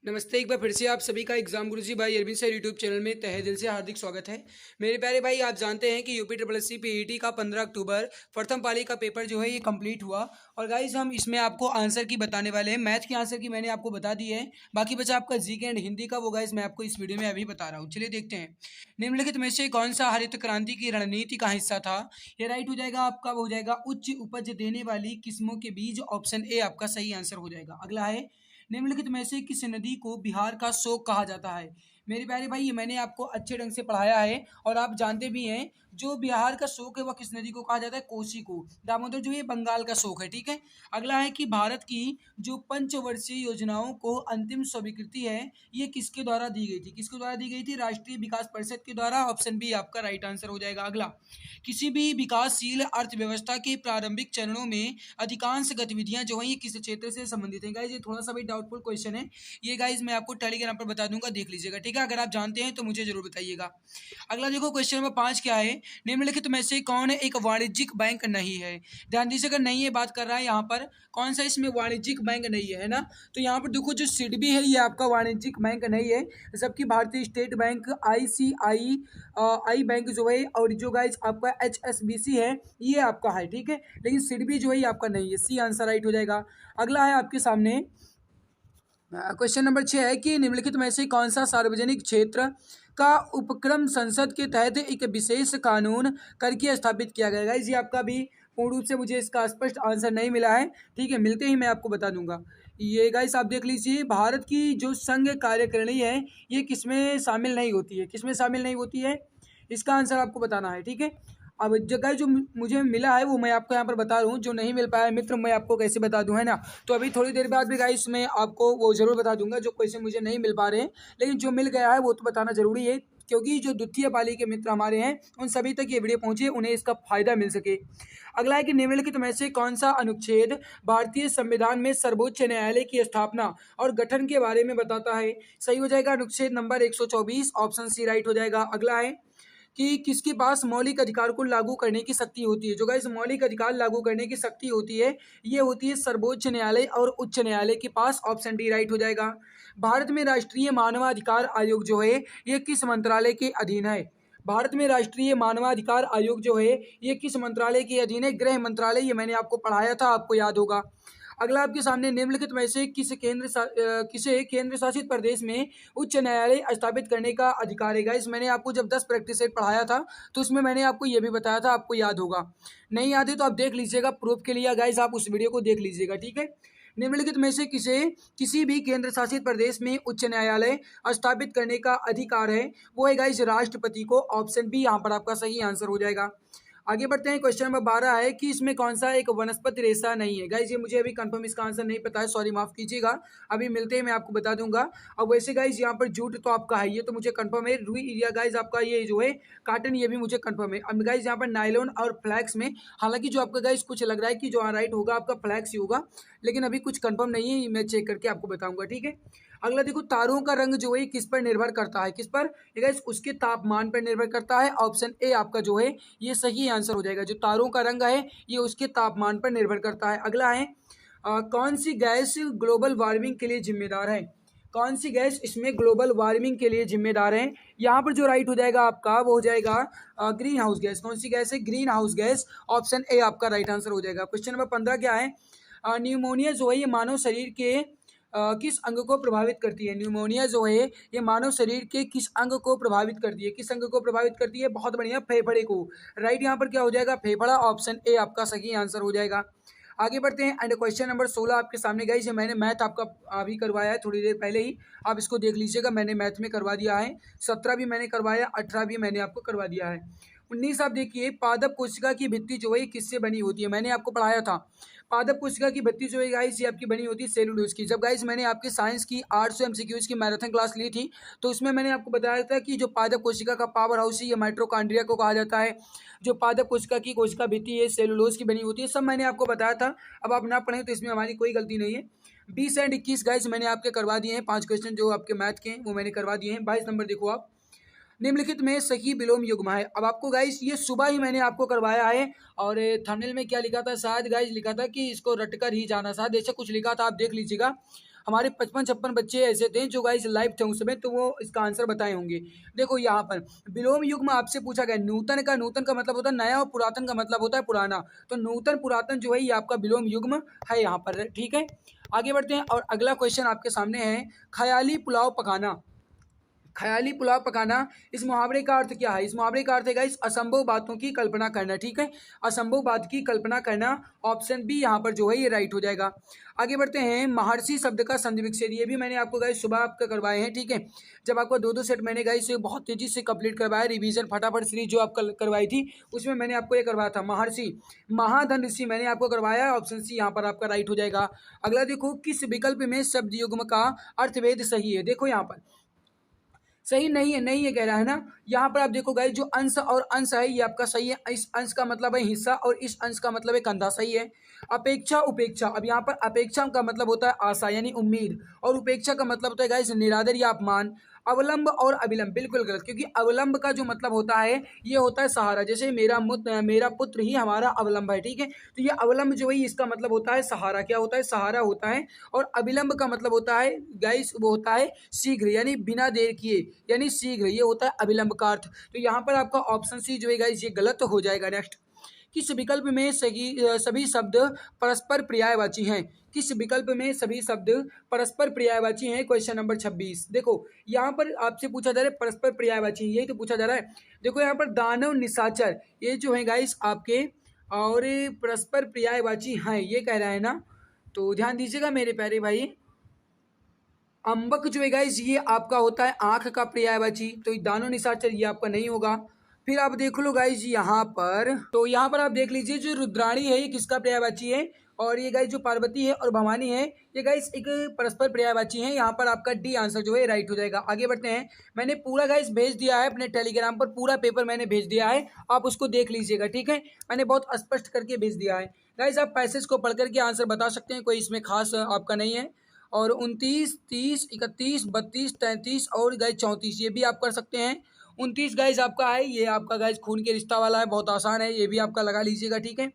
नमस्ते। एक बार फिर से आप सभी का एग्जाम गुरुजी भाई अरविंद सर यूट्यूब चैनल में तहे दिल से हार्दिक स्वागत है। मेरे प्यारे भाई, आप जानते हैं कि UP triple S C PET का 15 अक्टूबर प्रथम पाली का पेपर जो है ये कंप्लीट हुआ। और गाइज हम इसमें आपको आंसर की बताने वाले हैं। मैथ की आंसर की मैंने आपको बता दी है, बाकी बचा आपका जीके एंड हिंदी का, वो गाइज मैं आपको इस वीडियो में अभी बता रहा हूँ। चलिए देखते हैं। निम्नलिखित में से कौन सा हरित क्रांति की रणनीति का हिस्सा था? ये राइट हो जाएगा आपका, वो हो जाएगा उच्च उपज देने वाली किस्मों के बीज। ऑप्शन ए आपका सही आंसर हो जाएगा। अगला है, निम्नलिखित में से किस नदी को बिहार का शोक कहा जाता है? मेरे प्यारे भाई, ये मैंने आपको अच्छे ढंग से पढ़ाया है और आप जानते भी हैं। जो बिहार का शोक है वह किस नदी को कहा जाता है? कोसी को। दामोदर जो ये बंगाल का शोक है, ठीक है। अगला है कि भारत की जो पंचवर्षीय योजनाओं को अंतिम स्वीकृति है ये किसके द्वारा दी गई थी? किसके द्वारा दी गई थी? राष्ट्रीय विकास परिषद के द्वारा। ऑप्शन बी आपका राइट आंसर हो जाएगा। अगला, किसी भी विकासशील अर्थव्यवस्था के प्रारंभिक चरणों में अधिकांश गतिविधियां जो है ये किस क्षेत्र से संबंधित है? गाइज ये थोड़ा सा भी डाउटफुल क्वेश्चन है। ये गाइज मैं आपको टेलीग्राम पर बता दूंगा, देख लीजिएगा, ठीक है। अगर आप जानते हैं तो मुझे जरूर बताइएगा। अगला देखो, क्वेश्चन नंबर 5 क्या है? निम्नलिखित में से कौन एक वाणिज्यिक बैंक नहीं है? ध्यान दीजिए, अगर नहीं है बात कर रहा है यहाँ पर, कौन सा इसमें वाणिज्यिक बैंक नहीं है ना? तो यहाँ पर देखो, जो सिडबी है ये आपका वाणिज्यिक बैंक नहीं है, जबकि भारतीय स्टेट बैंक, आई बैंक जो है, और जो गाइज आपका HSBC है ये आपका है, ठीक है। लेकिन सिडबी जो है ये आपका नहीं है। सी आंसर राइट हो जाएगा। अगला है आपके सामने, क्वेश्चन नंबर 6 है कि निम्नलिखित में से कौन सा सार्वजनिक क्षेत्र का उपक्रम संसद के तहत एक विशेष कानून करके स्थापित किया गया? गाइस ये आपका भी पूर्ण रूप से मुझे इसका स्पष्ट आंसर नहीं मिला है, ठीक है। मिलते ही मैं आपको बता दूंगा। ये गाइस आप देख लीजिए, भारत की जो संघ कार्यकारिणी है ये किसमें शामिल नहीं होती है? किसमें शामिल नहीं होती है? इसका आंसर आपको बताना है, ठीक है। अब जगह जो मुझे मिला है वो मैं आपको यहाँ पर बता रहा हूँ, जो नहीं मिल पाया मित्र मैं आपको कैसे बता दूँ, है ना। तो अभी थोड़ी देर बाद भी गाइस मैं आपको वो जरूर बता दूंगा जो क्वेश्चन मुझे नहीं मिल पा रहे हैं, लेकिन जो मिल गया है वो तो बताना जरूरी है, क्योंकि जो द्वितीय पाली के मित्र हमारे हैं उन सभी तक ये वीडियो पहुंचे, उन्हें इसका फायदा मिल सके। अगला है कि निम्नलिखित में से कौन सा अनुच्छेद भारतीय संविधान में सर्वोच्च न्यायालय की स्थापना और गठन के बारे में बताता है? सही हो जाएगा अनुच्छेद नंबर 124। ऑप्शन सी राइट हो जाएगा। अगला है कि किसके पास मौलिक अधिकार को लागू करने की शक्ति होती है? जो गाइस मौलिक अधिकार लागू करने की शक्ति होती है ये होती है सर्वोच्च न्यायालय और उच्च न्यायालय के पास। ऑप्शन डी राइट हो जाएगा। भारत में राष्ट्रीय मानवाधिकार आयोग जो है ये किस मंत्रालय के अधीन है? भारत में राष्ट्रीय मानवाधिकार आयोग जो है ये किस मंत्रालय के अधीन है? गृह मंत्रालय। ये मैंने आपको पढ़ाया था, आपको याद होगा। अगला आपके सामने, निम्नलिखित में से किसे केंद्र शासित प्रदेश में उच्च न्यायालय स्थापित करने का अधिकार है? गाइस मैंने आपको जब 10 प्रैक्टिस सेट पढ़ाया था तो उसमें मैंने आपको ये भी बताया था, आपको याद होगा। नहीं याद है तो आप देख लीजिएगा, प्रूफ के लिए गाइस आप उस वीडियो को देख लीजिएगा, ठीक है। निम्नलिखित में से किसी भी केंद्र शासित प्रदेश में उच्च न्यायालय स्थापित करने का अधिकार है? वो है गाइस राष्ट्रपति को। ऑप्शन बी यहाँ पर आपका सही आंसर हो जाएगा। आगे बढ़ते हैं। क्वेश्चन नंबर 12 है कि इसमें कौन सा एक वनस्पति रेशा नहीं है? गाइज ये मुझे अभी कंफर्म इसका आंसर नहीं पता है, सॉरी माफ कीजिएगा। अभी मिलते ही मैं आपको बता दूंगा। और वैसे गाइज यहाँ पर जूट तो आपका है, ये तो मुझे कंफर्म है। रुई या गाइज आपका ये जो है काटन, ये भी मुझे कंफर्म है। अब गाइज यहाँ पर नायलॉन और फ्लैक्स में, हालांकि जो आपका गाइज कुछ लग रहा है कि जो राइट होगा आपका फ्लैक्स ही होगा, लेकिन अभी कुछ कंफर्म नहीं है, मैं चेक करके आपको बताऊंगा, ठीक है। अगला देखो, तारों का रंग जो है किस पर निर्भर करता है? किस पर? गाइस उसके तापमान पर निर्भर करता है। ऑप्शन ए आपका जो है ये सही आंसर हो जाएगा। जो तारों का रंग है ये उसके तापमान पर निर्भर करता है। अगला है, कौन सी गैस ग्लोबल वार्मिंग के लिए जिम्मेदार है? कौन सी गैस इसमें ग्लोबल वार्मिंग के लिए जिम्मेदार है? यहाँ पर जो राइट हो जाएगा आपका वो हो जाएगा ग्रीन हाउस गैस। कौन सी गैस है? Green house gas. Option A आपका राइट आंसर हो जाएगा। क्वेश्चन नंबर 15 क्या है? न्यूमोनिया जो है ये मानव शरीर के किस अंग को प्रभावित करती है? न्यूमोनिया जो है ये मानव शरीर के किस अंग को प्रभावित करती है? किस अंग को प्रभावित करती है? बहुत बढ़िया, फेफड़े को। राइट यहाँ पर क्या हो जाएगा? फेफड़ा। ऑप्शन ए आपका सही आंसर हो जाएगा। आगे बढ़ते हैं एंड क्वेश्चन नंबर 16 आपके सामने गाइस, मैंने मैथ आपका अभी करवाया है थोड़ी देर पहले ही, आप इसको देख लीजिएगा। मैंने मैथ में करवा दिया है, 17 भी मैंने करवाया, 18 भी मैंने आपको करवा दिया है। 19 आप देखिए, पादप कोशिका की भित्ति जो है किससे बनी होती है? मैंने आपको पढ़ाया था। पादप कोशिका की भित्ति जो है गाइस ये आपकी बनी होती है सेलुलोज की। जब गाइस मैंने आपके साइंस की 800 MCQs की मैराथन क्लास ली थी तो उसमें मैंने आपको बताया था कि जो पादप कोशिका का पावर हाउस है ये माइटोकॉन्ड्रिया को कहा जाता है। जो पादप कोशिका की कोशिका भित्ति है सेलुलोज की बनी होती है, सब मैंने आपको बताया था। अब आप ना पढ़ें तो इसमें हमारी कोई गलती नहीं है। 20 एंड 21 गाइस मैंने आपके करवा दिए हैं, 5 क्वेश्चन जो आपके मैथ के हैं वो मैंने करवा दिए हैं। 22 नंबर देखो आप, निम्नलिखित में सही विलोम युग्म है। अब आपको गाइस ये सुबह ही मैंने आपको करवाया है, और थंबनेल में क्या लिखा था, शायद गाइस लिखा था कि इसको रटकर ही जाना, शायद ऐसा कुछ लिखा था, आप देख लीजिएगा। हमारे 55-56 बच्चे ऐसे थे जो गाइस लाइव थे उस समय, तो वो इसका आंसर बताए होंगे। देखो यहाँ पर विलोम युग में आपसे पूछा गया, नूतन का मतलब होता है नया और पुरातन का मतलब होता है पुराना, तो नूतन पुरातन जो है ये आपका विलोम युग्म है यहाँ पर, ठीक है। आगे बढ़ते हैं और अगला क्वेश्चन आपके सामने है, ख्याली पुलाव पकाना। ख्याली पुलाव पकाना, इस मुहावरे का अर्थ क्या है? इस मुहावरे का अर्थ है गाइस असंभव बातों की कल्पना करना, ठीक है, असंभव बात की कल्पना करना। ऑप्शन बी यहाँ पर जो है ये राइट हो जाएगा। आगे बढ़ते हैं, महर्षि शब्द का संधि विच्छेद, ये भी मैंने आपको गाइस सुबह आपका करवाए हैं, ठीक है। जब आपको 2-2 सेट मैंने गाइस बहुत तेजी से कंप्लीट करवाया, रिवीजन फटाफट सीरीज जो आपका करवाई थी उसमें मैंने आपको ये करवाया था महर्षि, महाधन ऋषि मैंने आपको करवाया है। ऑप्शन सी यहाँ पर आपका राइट हो जाएगा। अगला देखो, किस विकल्प में शब्द युग्म का अर्थभेद सही है? देखो यहाँ पर सही नहीं है, नहीं है कह रहा है ना। यहाँ पर आप देखो गाइस, जो अंश और अंश है ये आपका सही है, इस अंश का मतलब है हिस्सा और इस अंश का मतलब है कंधा, सही है। अपेक्षा उपेक्षा, अब यहाँ पर अपेक्षा का मतलब होता है आशा यानी उम्मीद, और उपेक्षा का मतलब होता है गाइस निरादर या अपमान। अवलंब और अविलंब बिल्कुल गलत, क्योंकि अवलंब का जो मतलब होता है ये होता है सहारा, जैसे मेरा पुत्र ही हमारा अवलंब है, ठीक है। तो ये अवलंब जो है इसका मतलब होता है सहारा, क्या होता है? सहारा होता है। और अविलंब का मतलब होता है गाइस वो होता है शीघ्र, यानी बिना देर किए, यानी शीघ्र, ये होता है अविलंब का अर्थ। तो यहाँ पर आपका ऑप्शन सी जो है गाइस ये गलत हो जाएगा। नेक्स्ट, किस विकल्प में सभी शब्द परस्पर पर्यायवाची हैं? किस विकल्प में सभी शब्द परस्पर पर्यायवाची हैं? Question number 26। देखो यहाँ पर आपसे पूछा जा रहा है परस्पर पर्यायवाची, यही तो पूछा जा रहा है। देखो यहाँ पर दानव निशाचर ये जो है गाइस आपके और परस्पर पर्यायवाची हैं, ये कह रहा है ना, तो ध्यान दीजिएगा मेरे प्यारे भाई। अंबक जो है गाइस ये आपका होता है आंख का पर्यायवाची, तो दानो निशाचर ये आपका नहीं होगा। फिर आप देख लो गाइस यहाँ पर, तो यहाँ पर आप देख लीजिए जो रुद्राणी है ये किसका पर्यायवाची है, और ये गाइस जो पार्वती है और भवानी है ये गाइस एक परस्पर पर्यायवाची है। यहाँ पर आपका डी आंसर जो है राइट हो जाएगा। आगे बढ़ते हैं, मैंने पूरा गाइस भेज दिया है अपने टेलीग्राम पर, पूरा पेपर मैंने भेज दिया है, आप उसको देख लीजिएगा, ठीक है। मैंने बहुत स्पष्ट करके भेज दिया है गाइस, आप पैसेज को पढ़ करके आंसर बता सकते हैं, कोई इसमें खास आपका नहीं है। और 29, 30, 31, 32, 33 और गाइस 34 ये भी आप कर सकते हैं। 29 गाइस आपका है, ये आपका गाइस खून के रिश्ता वाला है, बहुत आसान है, ये भी आपका लगा लीजिएगा, ठीक है।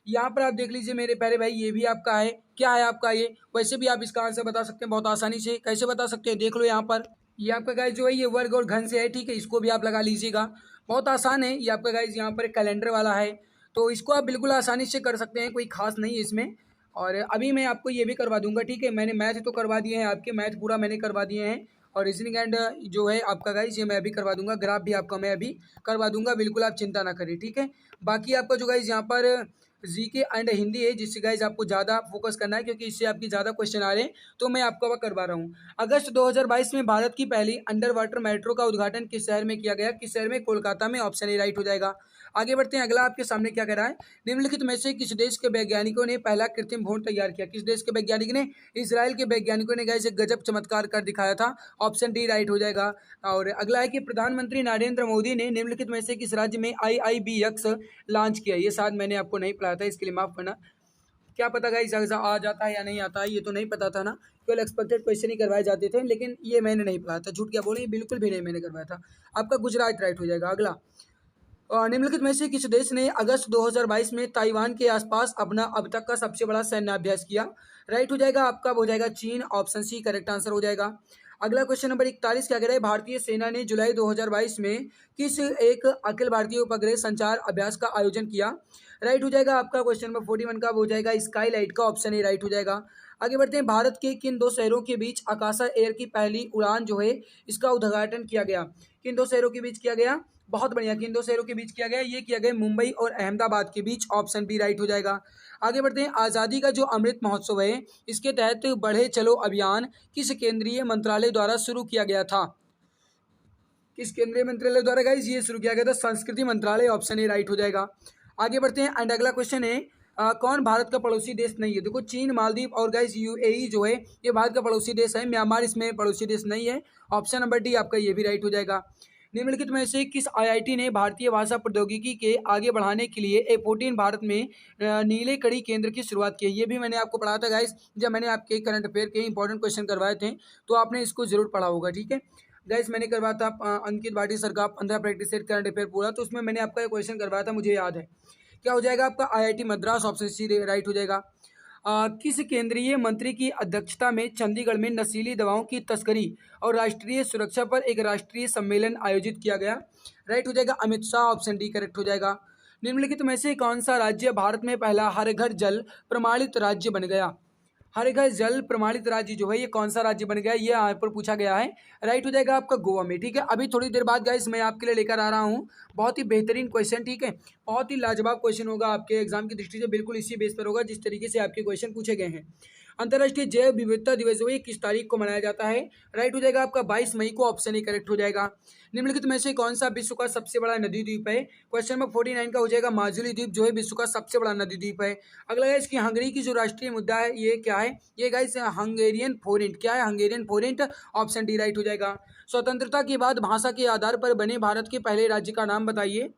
यहाँ पर आप देख लीजिए मेरे प्यारे भाई, ये भी आपका है, क्या है आपका ये, वैसे भी आप इसका आंसर बता सकते हैं बहुत आसानी से। कैसे बता सकते हैं देख लो यहाँ पर, ये आपका गाइस जो है ये वर्ग और घन से है, ठीक है, इसको भी आप लगा लीजिएगा, बहुत आसान है। ये आपका गाइस यहाँ पर कैलेंडर वाला है, तो इसको आप बिल्कुल आसानी से कर सकते हैं, कोई खास नहीं है इसमें। और अभी मैं आपको ये भी करवा दूंगा, ठीक है, मैंने मैथ तो करवा दिए हैं आपके, मैथ पूरा मैंने करवा दिए हैं, और रीजनिंग एंड जो है आपका गाइस ये मैं अभी करवा दूंगा, ग्राफ भी आपका मैं अभी करवा दूंगा, बिल्कुल आप चिंता ना करें, ठीक है। बाकी आपका जो गाइस यहाँ पर जीके एंड हिंदी है, जिससे गाइस आपको ज़्यादा फोकस करना है क्योंकि इससे आपकी ज़्यादा क्वेश्चन आ रहे हैं, तो मैं आपको वह करवा रहा हूँ। अगस्त 2022 में भारत की पहली अंडर वाटर मेट्रो का उद्घाटन किस शहर में किया गया? किस शहर में? कोलकाता में, ऑप्शन ए राइट हो जाएगा। आगे बढ़ते हैं, अगला आपके सामने क्या कह रहा है, निम्नलिखित में से किस देश के वैज्ञानिकों ने पहला कृत्रिम भ्रूण तैयार किया? किस देश के वैज्ञानिक ने? इजराइल के वैज्ञानिकों ने गाइस एक गजब चमत्कार कर दिखाया था, ऑप्शन डी राइट हो जाएगा। और अगला है कि प्रधानमंत्री नरेंद्र मोदी ने निम्नलिखित में से किस राज्य में IIBX लॉन्च किया? ये शायद मैंने आपको नहीं पढ़ाया था, इसके लिए माफ करना। क्या पता गाइस आ जाता है या नहीं आता है, ये तो नहीं पता था ना, केवल एक्सपेक्टेड क्वेश्चन ही करवाए जाते थे, लेकिन ये मैंने नहीं पढ़ाया था, झूठ क्या बोले, बिल्कुल भी नहीं मैंने करवाया था। आपका गुजरात राइट हो जाएगा। अगला, निम्नलिखित में से किस देश ने अगस्त 2022 में ताइवान के आसपास अपना अब तक का सबसे बड़ा सैन्य अभ्यास किया? राइट हो जाएगा आपका, हो जाएगा चीन, ऑप्शन सी करेक्ट आंसर हो जाएगा। अगला क्वेश्चन नंबर 41 क्या कह रहा है, भारतीय सेना ने जुलाई 2022 में किस एक अखिल भारतीय उपग्रह संचार अभ्यास का आयोजन किया? राइट हो जाएगा आपका क्वेश्चन नंबर 41 का, हो जाएगा स्काई लाइट का, ऑप्शन ए राइट हो जाएगा। आगे बढ़ते हैं, भारत के किन दो शहरों के बीच आकाशा एयर की पहली उड़ान जो है इसका उद्घाटन किया गया? किन दो शहरों के बीच किया गया? बहुत बढ़िया, किन दो शहरों के बीच किया गया? ये किया गया मुंबई और अहमदाबाद के बीच, ऑप्शन बी राइट हो जाएगा। आगे बढ़ते हैं, आज़ादी का जो अमृत महोत्सव है इसके तहत बढ़े चलो अभियान किस केंद्रीय मंत्रालय द्वारा शुरू किया गया था? किस केंद्रीय मंत्रालय द्वारा गाइस ये शुरू किया गया था? संस्कृति मंत्रालय, ऑप्शन ए राइट हो जाएगा। आगे बढ़ते हैं एंड अगला क्वेश्चन है, कौन भारत का पड़ोसी देश नहीं है? देखो चीन, मालदीव और गाइस UAE जो है ये भारत का पड़ोसी देश है, म्यांमार इसमें पड़ोसी देश नहीं है, ऑप्शन नंबर डी आपका ये भी राइट हो जाएगा। निम्नलिखित में से किस IIT ने भारतीय भाषा प्रौद्योगिकी के आगे बढ़ाने के लिए A14 भारत में नीले कड़ी केंद्र की शुरुआत की है? ये भी मैंने आपको पढ़ा था गाइस, जब मैंने आपके करंट अफेयर के इंपॉर्टेंट क्वेश्चन करवाए थे, तो आपने इसको जरूर पढ़ा होगा, ठीक है गाइस। मैंने करवाया था अंकित भाटी सर का 15 प्रैक्टिस सेट करंट अफेयर पूरा, तो उसमें मैंने आपका क्वेश्चन करवाया था, मुझे याद है। क्या हो जाएगा आपका? IIT Madras, option C right हो जाएगा। किस केंद्रीय मंत्री की अध्यक्षता में चंडीगढ़ में नशीली दवाओं की तस्करी और राष्ट्रीय सुरक्षा पर एक राष्ट्रीय सम्मेलन आयोजित किया गया? राइट हो जाएगा Amit Shah, option D correct हो जाएगा। निम्नलिखित में से कौन सा राज्य भारत में पहला हर घर जल प्रमाणित राज्य बन गया? हर घर जल प्रमाणित राज्य जो है ये कौन सा राज्य बन गया, ये यहाँ पर पूछा गया है। राइट हो जाएगा आपका गोवा में। ठीक है, अभी थोड़ी देर बाद गाइस मैं आपके लिए लेकर आ रहा हूँ बहुत ही बेहतरीन क्वेश्चन। ठीक है, बहुत ही लाजवाब क्वेश्चन होगा आपके एग्जाम की दृष्टि से, बिल्कुल इसी बेस पर होगा जिस तरीके से आपके क्वेश्चन पूछे गए हैं। अंतर्राष्ट्रीय जैव विविधता दिवस जो है किस तारीख को मनाया जाता है? राइट हो जाएगा आपका 22 मई को, ऑप्शन ए करेक्ट हो जाएगा। निम्नलिखित में से कौन सा विश्व का सबसे बड़ा नदी द्वीप है? क्वेश्चन नंबर 49 का हो जाएगा माजुली द्वीप जो है विश्व का सबसे बड़ा नदी द्वीप है। अगला है इसकी हंगरी की जो राष्ट्रीय मुद्दा है ये क्या है? ये गाइस हंगेरियन फोरेंट। क्या है? Hungarian front, option D right हो जाएगा। स्वतंत्रता के बाद भाषा के आधार पर बने भारत के पहले राज्य का नाम बताइए।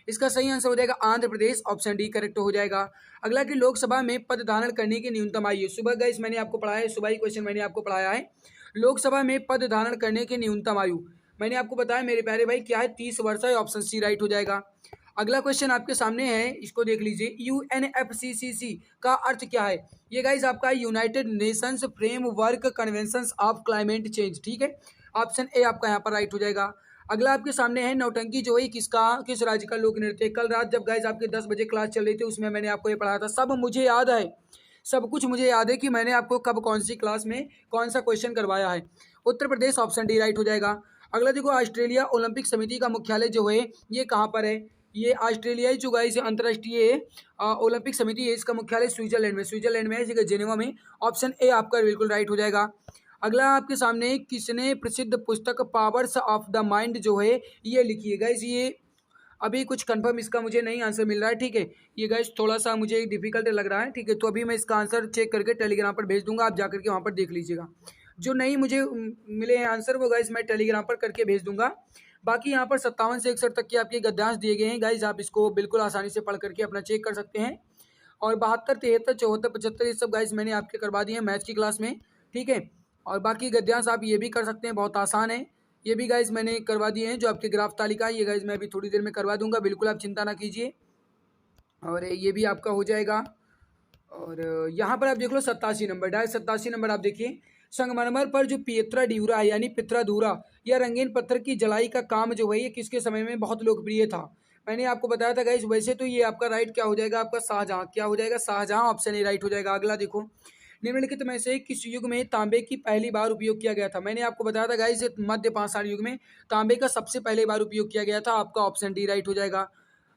इसका सही आंसर हो जाएगा Andhra Pradesh, option D correct हो जाएगा। अगला कि लोकसभा में पद धारण करने की न्यूनतम आयु, सुबह गाइस मैंने आपको पढ़ाया है, सुबह ही क्वेश्चन मैंने आपको पढ़ाया है। लोकसभा में पद धारण करने की न्यूनतम आयु मैंने आपको बताया मेरे प्यारे भाई क्या है? 30 वर्ष है, ऑप्शन सी राइट हो जाएगा। अगला क्वेश्चन आपके सामने है, इसको देख लीजिए। UNFCCC का अर्थ क्या है? ये गाइस आपका United Nations framework conventions of climate change. ठीक है, ऑप्शन ए आपका यहाँ पर राइट हो जाएगा। अगला आपके सामने है नौटंकी जो है किस राज्य का लोक नृत्य है? कल रात जब गाइस आपके 10 बजे क्लास चल रही थी उसमें मैंने आपको ये पढ़ाया था, सब मुझे याद है, सब कुछ मुझे याद है कि मैंने आपको कब कौन सी क्लास में कौन सा क्वेश्चन करवाया है। Uttar Pradesh, option D right हो जाएगा। अगला देखो, ऑस्ट्रेलिया ओलंपिक समिति का मुख्यालय जो है ये कहाँ पर है? ये ऑस्ट्रेलियाई जो गाइस अंतर्राष्ट्रीय ओलंपिक समिति है इसका मुख्यालय स्विट्जरलैंड में है, जेनेवा में। ऑप्शन ए आपका बिल्कुल राइट हो जाएगा। अगला आपके सामने किसने प्रसिद्ध पुस्तक पावर्स ऑफ द माइंड जो है ये लिखी है? गाइस ये अभी कुछ कंफर्म इसका मुझे नहीं आंसर मिल रहा है। ठीक है, ये गाइस थोड़ा सा मुझे डिफिकल्ट लग रहा है। ठीक है, तो अभी मैं इसका आंसर चेक करके टेलीग्राम पर भेज दूंगा, आप जाकर के वहाँ पर देख लीजिएगा। जो नहीं मुझे मिले हैं आंसर वो गाइस मैं टेलीग्राम पर करके भेज दूंगा। बाकी यहाँ पर 57 से 61 तक के आपके गद्यांश दिए गए हैं गाइस, आप इसको बिल्कुल आसानी से पढ़ करके अपना चेक कर सकते हैं। और 72, 73, 74, 75 ये सब गाइस मैंने आपके करवा दिए हैं मैथ्स की क्लास में। ठीक है, और बाकी गद्यांश आप ये भी कर सकते हैं, बहुत आसान है। ये भी गाइस मैंने करवा दिए हैं, जो आपके ग्राफ तालिका है ये गाइस मैं अभी थोड़ी देर में करवा दूंगा, बिल्कुल आप चिंता ना कीजिए। और ये भी आपका हो जाएगा। और यहाँ पर आप देख लो 87 नंबर, डायरेक्ट 87 नंबर आप देखिए। संगमरमर पर जो पियत्रा ड्यूरा है यानी पित्राधूरा या रंगीन पत्थर की जलाई का काम जो है ये किसके समय में बहुत लोकप्रिय था? मैंने आपको बताया था गाइस। वैसे तो ये आपका राइट क्या हो जाएगा? आपका शाहजहां। क्या हो जाएगा? शाहजहां, ऑप्शन ए राइट हो जाएगा। अगला देखो, निम्नलिखित में से किस युग में तांबे की पहली बार उपयोग किया गया था? मैंने आपको बताया था गाइस मध्य पाषाण युग में तांबे का सबसे पहले बार उपयोग किया गया था, आपका ऑप्शन डी राइट हो जाएगा।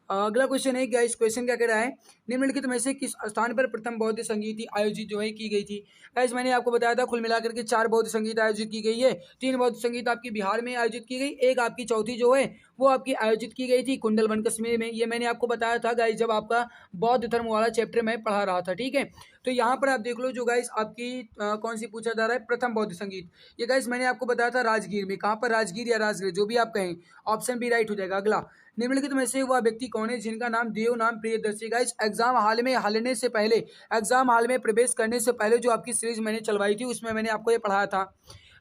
अगला क्वेश्चन है गाइस, क्वेश्चन क्या कह रहा है? निम्नलिखित में से किस स्थान पर प्रथम बौद्ध संगीत आयोजित जो है की गई थी? गाइस मैंने आपको बताया था कुल मिलाकर के 4 बौद्ध संगीत आयोजित की गई है। 3 बौद्ध संगीत आपकी बिहार में आयोजित की गई, एक आपकी चौथी जो है वो आपकी आयोजित की गई थी कुंडलवन कश्मीर में। ये मैंने आपको बताया था गाइस जब आपका बौद्ध धर्म वाला चैप्टर मैं पढ़ा रहा था। ठीक है, तो यहाँ पर आप देख लो जो गाइस आपकी कौन सी पूछा जा रहा है, प्रथम बौद्ध संगीत। ये गाइस मैंने आपको बताया था राजगीर में। कहाँ पर? राजगीर या राजगीर जो भी आप कहें, ऑप्शन बी राइट हो जाएगा। अगला, निम्नलिखित में से वह व्यक्ति कौन है जिनका नाम देव नाम प्रियदर्शी? गाइस एग्जाम हॉल में हलने से पहले, एग्जाम हॉल में प्रवेश करने से पहले जो आपकी सीरीज मैंने चलवाई थी उसमें मैंने आपको ये पढ़ाया था।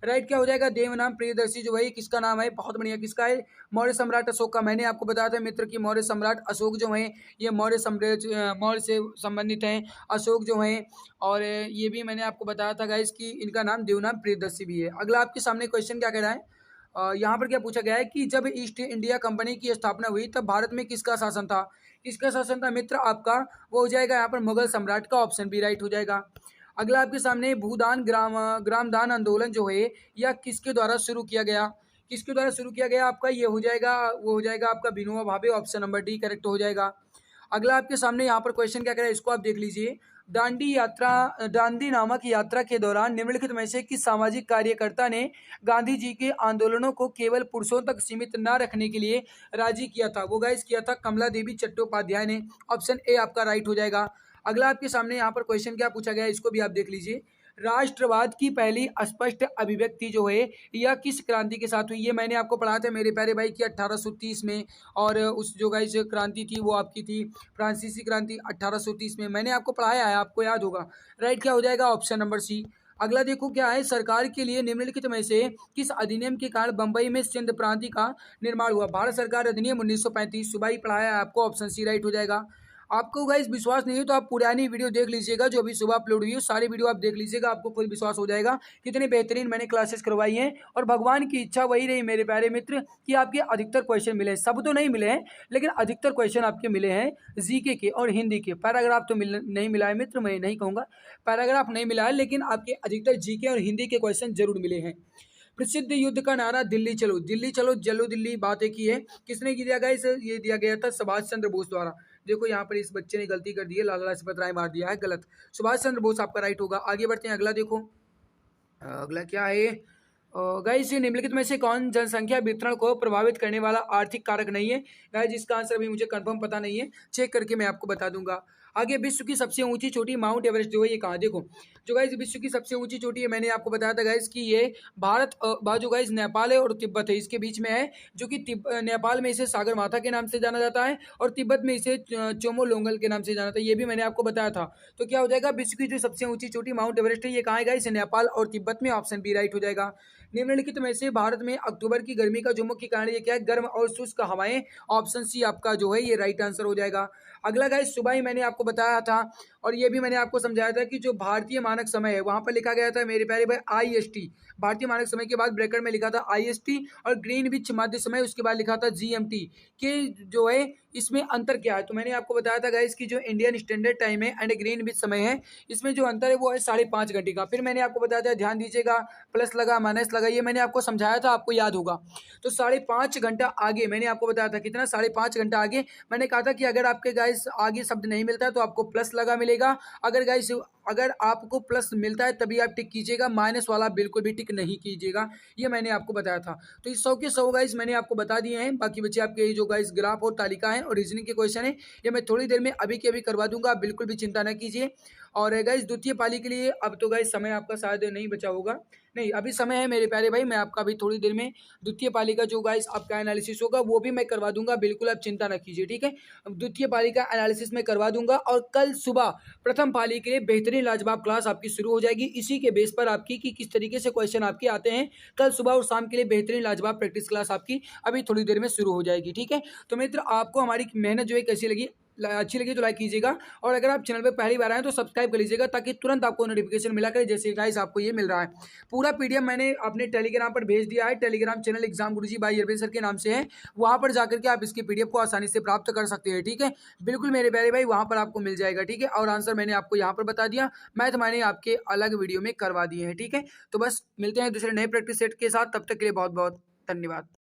राइट क्या हो जाएगा? देव नाम प्रियदर्शी जो है किसका नाम है? बहुत बढ़िया, किसका है? मौर्य सम्राट अशोक का। मैंने आपको बताया था मित्र की मौर्य सम्राट अशोक जो है ये मौर्य से संबंधित हैं अशोक जो हैं। और ये भी मैंने आपको बताया था गाइस कि इनका नाम देवनाम प्रियदर्शी भी है। अगला आपके सामने क्वेश्चन क्या कह रहा है? यहाँ पर क्या पूछा गया है कि जब ईस्ट इंडिया कंपनी की स्थापना हुई तब भारत में किसका शासन था? किसका शासन था मित्र आपका? वो हो जाएगा यहाँ पर मुगल सम्राट का, ऑप्शन बी राइट हो जाएगा। अगला आपके सामने भूदान ग्रामदान आंदोलन जो है यह किसके द्वारा शुरू किया गया? किसके द्वारा शुरू किया गया आपका? ये हो जाएगा, वो हो जाएगा आपका Vinoba Bhave, option number D correct हो जाएगा। अगला आपके सामने यहाँ पर क्वेश्चन क्या कह रहा है इसको आप देख लीजिए। दांडी नामक यात्रा के दौरान निम्नलिखित में से किस सामाजिक कार्यकर्ता ने गांधी जी के आंदोलनों को केवल पुरुषों तक सीमित न रखने के लिए राजी किया था? वो गाइस किया था कमला देवी चट्टोपाध्याय ने, ऑप्शन ए आपका राइट हो जाएगा। अगला आपके सामने यहाँ पर क्वेश्चन क्या पूछा गया है इसको भी आप देख लीजिए। राष्ट्रवाद की पहली स्पष्ट अभिव्यक्ति जो है यह किस क्रांति के साथ हुई? ये मैंने आपको पढ़ा था मेरे प्यारे भाई कि 1830 में। और उस जो गाइस क्रांति थी वो आपकी थी फ्रांसीसी क्रांति 1830 में, मैंने आपको पढ़ाया है, आपको याद होगा। राइट क्या हो जाएगा? Option number C. अगला देखो क्या है, सरकार के लिए निम्नलिखित में से किस अधिनियम के कारण बंबई में सिंध प्रांति का निर्माण हुआ? भारत सरकार अधिनियम 1935, सुबह ही पढ़ाया है आपको, ऑप्शन सी राइट हो जाएगा। आपको गाइस विश्वास नहीं है तो आप पुरानी वीडियो देख लीजिएगा, जो अभी सुबह अपलोड हुई है सारी वीडियो आप देख लीजिएगा, आपको खुद विश्वास हो जाएगा कितनी बेहतरीन मैंने क्लासेस करवाई हैं। और भगवान की इच्छा वही रही मेरे प्यारे मित्र कि आपके अधिकतर क्वेश्चन मिले हैं, सब तो नहीं मिले हैं लेकिन अधिकतर क्वेश्चन आपके मिले हैं जीके के और हिंदी के। पैराग्राफ तो नहीं मिला है मित्र, मैं नहीं कहूँगा पैराग्राफ नहीं मिला है, लेकिन आपके अधिकतर जीके और हिंदी के क्वेश्चन जरूर मिले हैं। प्रसिद्ध युद्ध का नारा दिल्ली चलो, दिल्ली चलो, चलो दिल्ली, बात एक ही है। किसने दिया गया इसे? ये दिया गया था सुभाष चंद्र बोस द्वारा। देखो यहाँ पर इस बच्चे ने गलती कर दी है, लाला लाजपत राय मार दिया है, गलत। सुभाष चंद्र बोस आपका राइट होगा। आगे बढ़ते हैं, अगला देखो। अगला क्या है गाइस, निम्नलिखित में से कौन जनसंख्या वितरण को प्रभावित करने वाला आर्थिक कारक नहीं है? गाइस जिसका आंसर अभी मुझे कंफर्म पता नहीं है, चेक करके मैं आपको बता दूंगा। आगे, विश्व की सबसे ऊंची चोटी माउंट एवरेस्ट जो है ये कहाँ? देखो जो गाइस विश्व की सबसे ऊंची चोटी है, मैंने आपको बताया था गाइस कि ये भारत जो गाइस नेपाल है और तिब्बत है, इसके बीच में है। जो कि नेपाल में इसे सागर माथा के नाम से जाना जाता है और तिब्बत में इसे चोमो लोंगल के नाम से जाना था, ये भी मैंने आपको बताया था। तो क्या हो जाएगा, विश्व की जो सबसे ऊंची चोटी माउंट एवरेस्ट है ये कहाँ है गाइस? नेपाल और तिब्बत में। ऑप्शन बी राइट हो जाएगा। निम्नलिखित में से भारत में अक्टूबर की गर्मी का जो मुख्य कारण ये क्या है? गर्म और शुष्क हवाएं। ऑप्शन सी आपका जो है ये राइट आंसर हो जाएगा। अगला गाइस, सुबह ही मैंने आपको बताया था और ये भी मैंने आपको समझाया था कि जो भारतीय मानक समय है वहां पर लिखा गया था मेरे प्यारे भाई IST। भारतीय मानक समय के बाद ब्रैकेट में लिखा था IST और ग्रीनविच मध्य समय उसके बाद लिखा था GMT के जो है इसमें अंतर क्या है? तो मैंने आपको बताया था गाइस कि जो इंडियन स्टैंडर्ड टाइम है एंड ग्रीनविच समय है, इसमें जो अंतर है वो है 5.5 घंटे का। फिर मैंने आपको बताया था, ध्यान दीजिएगा, प्लस लगा माइनस लगा, ये मैंने आपको समझाया था, आपको याद होगा। तो 5.5 घंटा आगे मैंने आपको बताया था, कितना? 5.5 घंटा आगे। मैंने कहा था कि अगर आपके गाइस आगे शब्द नहीं मिलता है तो आपको प्लस लगा मिलेगा। अगर आपको प्लस मिलता है तभी आप टिक कीजिएगा, माइनस वाला बिल्कुल भी टिक नहीं कीजिएगा, ये मैंने आपको बताया था। तो इस 100 के 100 गाइस मैंने आपको बता दिए हैं। बाकी बच्चे आपके जो गाइस ग्राफ और तालिका है और रीजनिंग के क्वेश्चन है ये मैं थोड़ी देर में अभी के अभी करवा दूंगा, आप बिल्कुल भी चिंता न कीजिए। और गाइस द्वितीय पाली के लिए अब तो गाइस समय आपका शायद नहीं बचा होगा, नहीं अभी समय है मेरे प्यारे भाई, मैं आपका अभी थोड़ी देर में द्वितीय पाली का जो गाइस आपका एनालिसिस होगा वो भी मैं करवा दूंगा, बिल्कुल आप चिंता न कीजिए, ठीक है। द्वितीय पाली का एनालिसिस मैं करवा दूंगा और कल सुबह प्रथम पाली के लिए बेहतरीन लाजवाब क्लास आपकी शुरू हो जाएगी, इसी के बेस पर आपकी कि किस तरीके से क्वेश्चन आपके आते हैं। कल सुबह और शाम के लिए बेहतरीन लाजवाब प्रैक्टिस क्लास आपकी अभी थोड़ी देर में शुरू हो जाएगी, ठीक है। तो मित्र आपको हमारी मेहनत जो है कैसी लगी? अच्छी लगी तो लाइक कीजिएगा और अगर आप चैनल पे पहली बार आए तो सब्सक्राइब कर लीजिएगा ताकि तुरंत आपको नोटिफिकेशन मिला करे जैसे गाइस आपको ये मिल रहा है। पूरा PDF मैंने अपने टेलीग्राम पर भेज दिया है, Telegram channel exam Guruji by Arvind sir के नाम से है, वहां पर जाकर के आप इसकी PDF को आसानी से प्राप्त कर सकते हैं, ठीक है। बिल्कुल मेरे प्यारे भाई वहां पर आपको मिल जाएगा, ठीक है। और आंसर मैंने आपको यहाँ पर बता दिया, मैथ मैंने आपके अलग वीडियो में करवा दिए हैं, ठीक है। तो बस मिलते हैं दूसरे नए प्रैक्टिस सेट के साथ, तब तक के लिए बहुत बहुत धन्यवाद।